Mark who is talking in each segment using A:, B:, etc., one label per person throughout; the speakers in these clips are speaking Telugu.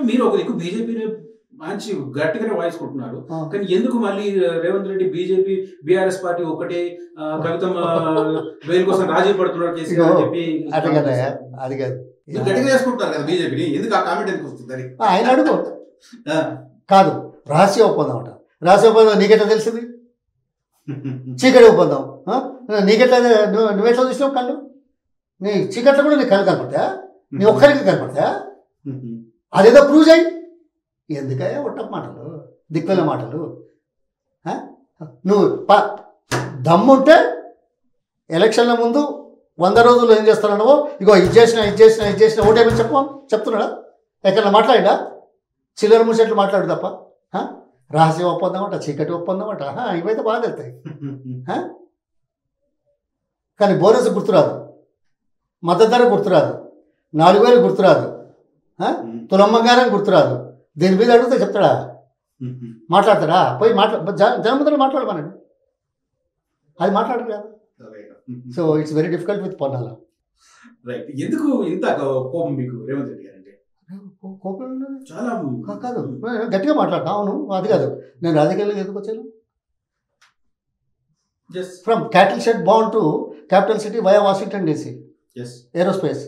A: మీరు ఒక దిక్కు బీజేపీని మంచి గట్టిగానే వాయిస్ కొట్టున్నారు, కానీ ఎందుకు మళ్ళీ Revanth Reddy BJP BRS party ఒకటే కవితమ్మ బెయిల్ కోసం రాజీ పడుతున్నారు కేసీఆర్ అని చెప్పి
B: అది కదా, అది కాదు,
A: గట్టిగా చేసుకుంటున్నారు కదా బీజేపీని, ఎందుకు ఆ కామెంట్ ఎందుకు వస్తుంది?
B: ఆయన అడుగు. కాదు, రహస్య ఒప్పందం అంట. రహస్య ఒప్పందం నీకెట్లా తెలిసింది? చీకటి ఒప్పందం నీకెట్లా, నువ్వెట్లా చూసినావు? కళ్ళు నీ చీకట్లో కూడా నీ కళ్ళు కనపడతా, నీ ఒక్కరికి కనపడతా? అదేదో ప్రూవ్ చేయి. ఎందుకయ్యా ఒట్టపు మాటలు, దిక్కుల మాటలు? నువ్వు దమ్ముంటే ఎలక్షన్ల ముందు 100 రోజులు ఏం చేస్తానో, ఇగో ఇది చేసిన ఓటేమని చెప్తున్నాడా? ఎక్కడ మాట్లాడా? చిల్లర ముచ్చట్లు మాట్లాడు తప్ప. రహస్య ఒప్పందం అంట, చీకటి ఒప్పందం అంట, ఇవైతే బాగా వెళ్తాయి. కానీ బోనస్ గుర్తురాదు, మద్దతు ధర గుర్తురాదు, 4000 గుర్తురాదు, తులమ్మంగారం గుర్తురాదు. దీని మీద అడిగితే చెప్తాడా? మాట్లాడతాడా? పోయి జనముద్రలో మాట్లాడమనండి, అది మాట్లాడరు కదా. So it's very difficult with Ponnala.
A: Right. ఎందుకు ఇంత కోపం మీకు రేవంత్ రెడ్డి గారు అంటే?
B: కోపం
A: చాలా
B: కాదు, గట్టిగా మాట్లాడతా. అవును, అది కాదు. నేను రాజకీయాలకు ఎందుకు వచ్చాను? From cattle shed bound to capital city via Washington DC aerospace.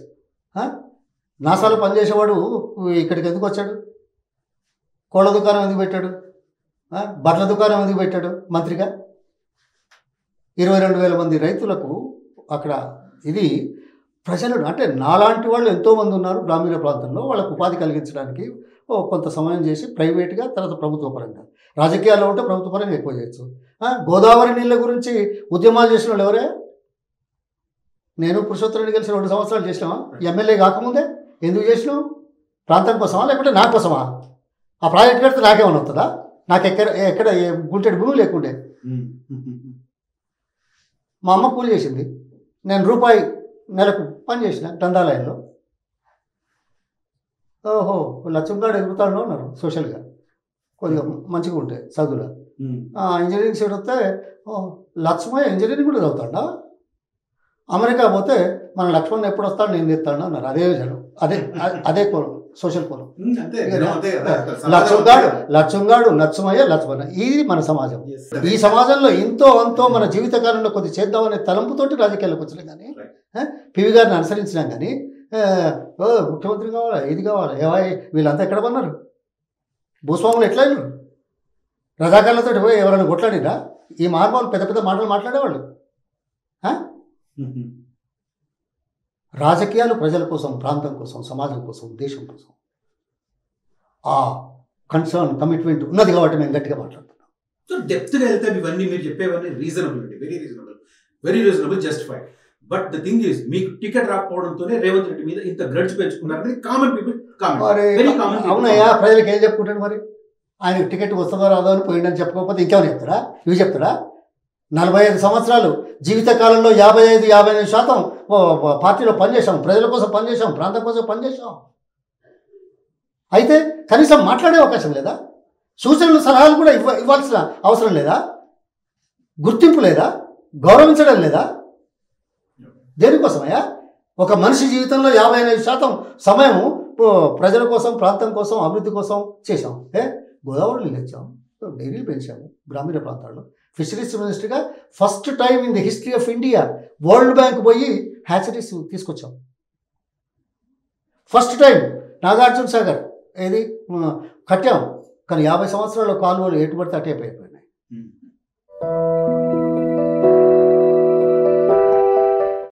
B: నాసాలో పనిచేసేవాడు ఇక్కడికి ఎందుకు వచ్చాడు? కోళ్ళ దుకాణం ఎందుకు పెట్టాడు? బట్టల దుకాణం ఎందుకు పెట్టాడు మంత్రిగా? 22,000 మంది రైతులకు అక్కడ ఇది ప్రజలు అంటే నాలాంటి వాళ్ళు ఎంతోమంది ఉన్నారు గ్రామీణ ప్రాంతంలో. వాళ్ళకు ఉపాధి కలిగించడానికి కొంత సమయం చేసి ప్రైవేట్గా, తర్వాత ప్రభుత్వ పరంగా. రాజకీయాల్లో ఉంటే ప్రభుత్వ పరంగా ఎక్కువ చేయొచ్చు. గోదావరి నీళ్ళ గురించి ఉద్యమాలు చేసిన వాళ్ళు ఎవరే? నేను పురుషోత్తమ రెడ్డి కలిసి 2 సంవత్సరాలు చేసినావా? ఎమ్మెల్యే కాకముందే ఎందుకు చేసినావు? ప్రాంతం కోసమా లేకుంటే నా కోసమా? ఆ ప్రాజెక్ట్ కడితే నాకేమన్నా వస్తుందా? నాకు ఎక్కడ గుంటెడు భూమి లేకుండే. మా అమ్మ కూలి చేసింది, నేను రూపాయి నెలకు పని చేసిన గ్రంథాలయంలో. ఓహో, లక్ష్మగాడు ఎగురుతాడు అన్నారు సోషల్గా, కొద్దిగా మంచిగా ఉంటాయి చదువులో. ఇంజనీరింగ్ సీట్ వస్తే లక్ష్మయ్య ఇంజనీరింగ్ కూడా చదువుతాడా? అమెరికా పోతే మన లక్ష్మణ్ ఎప్పుడు వస్తాడు, నేను తెస్తాడు అన్నారు. అదే జనం, అదే కోణం, సోషల్ కోణం. లక్ష్మగాడు లక్ష్మయ్య లక్ష్మణ, ఇది మన సమాజం. ఈ సమాజంలో ఇంతో అంతో మన జీవితకాలంలో కొద్ది చేద్దామనే తలంపుతోటి రాజకీయాలకు వచ్చినాం. కానీ పివి గారిని అనుసరించినాం. కానీ ముఖ్యమంత్రి కావాలా, ఇది కావాలా, వీళ్ళంతా ఎక్కడ పన్నారు? భూస్వాములు ఎట్లా రజాకారులతో పోయి ఎవరైనా కొట్లాడిరా? ఈ మార్మాలు పెద్ద పెద్ద మాటలు మాట్లాడేవాళ్ళు. రాజకీయాలు ప్రజల కోసం, ప్రాంతం కోసం, సమాజం కోసం, దేశం కోసం ఆ కన్సర్న్, కమిట్మెంట్ ఉన్నది కాబట్టి మేము గట్టిగా మాట్లాడుతున్నాం.
A: సో డెప్త్గా వెళ్తే ఇవన్నీ మీరు చెప్పేవన్నీ రీజనబుల్ అండి, very reasonable, justified. But the thing is, మీకు టికెట్ రాకపోవడంతోనే రేవంత్ రెడ్డి మీద ఇంత గ్రడ్జ్ పెంచుకున్నారని కామన్ పీపుల్ కామెంట్.
B: అవునయ్యా, ప్రజలకు ఏం చెప్పుకుంటాడు మరి? ఆయనకు టికెట్ వస్తుందో రాదో అని పోయిండని చెప్పుకోకపోతే ఇంకేమైనా చెప్తారా? ఇవి చెప్తారా? 45 సంవత్సరాలు జీవితకాలంలో 55-59% పార్టీలో పనిచేసాం, ప్రజల కోసం పనిచేసాం, ప్రాంతం కోసం పనిచేసాం. అయితే కనీసం మాట్లాడే అవకాశం లేదా? సూచనలు, సలహాలు కూడా ఇవ్వాల్సిన అవసరం లేదా? గుర్తింపు లేదా? గౌరవించడం లేదా? దేనికోసమయ్యా? ఒక మనిషి జీవితంలో 55% సమయము ప్రజల కోసం, ప్రాంతం కోసం, అభివృద్ధి కోసం చేశాం. గోదావరి నీళ్ళు ఇచ్చాం, డైరీలు పెంచాము గ్రామీణ ప్రాంతాల్లో. ఫిషరీస్ మినిస్టర్గా first time in the history of India world bank పోయి హ్యాచరీస్ తీసుకొచ్చాం. ఫస్ట్ టైం నాగార్జున సాగర్ ఏది కట్టాం. కానీ 50 సంవత్సరాల కాలువలు ఎటు పడితే అటే అయిపోయినాయి.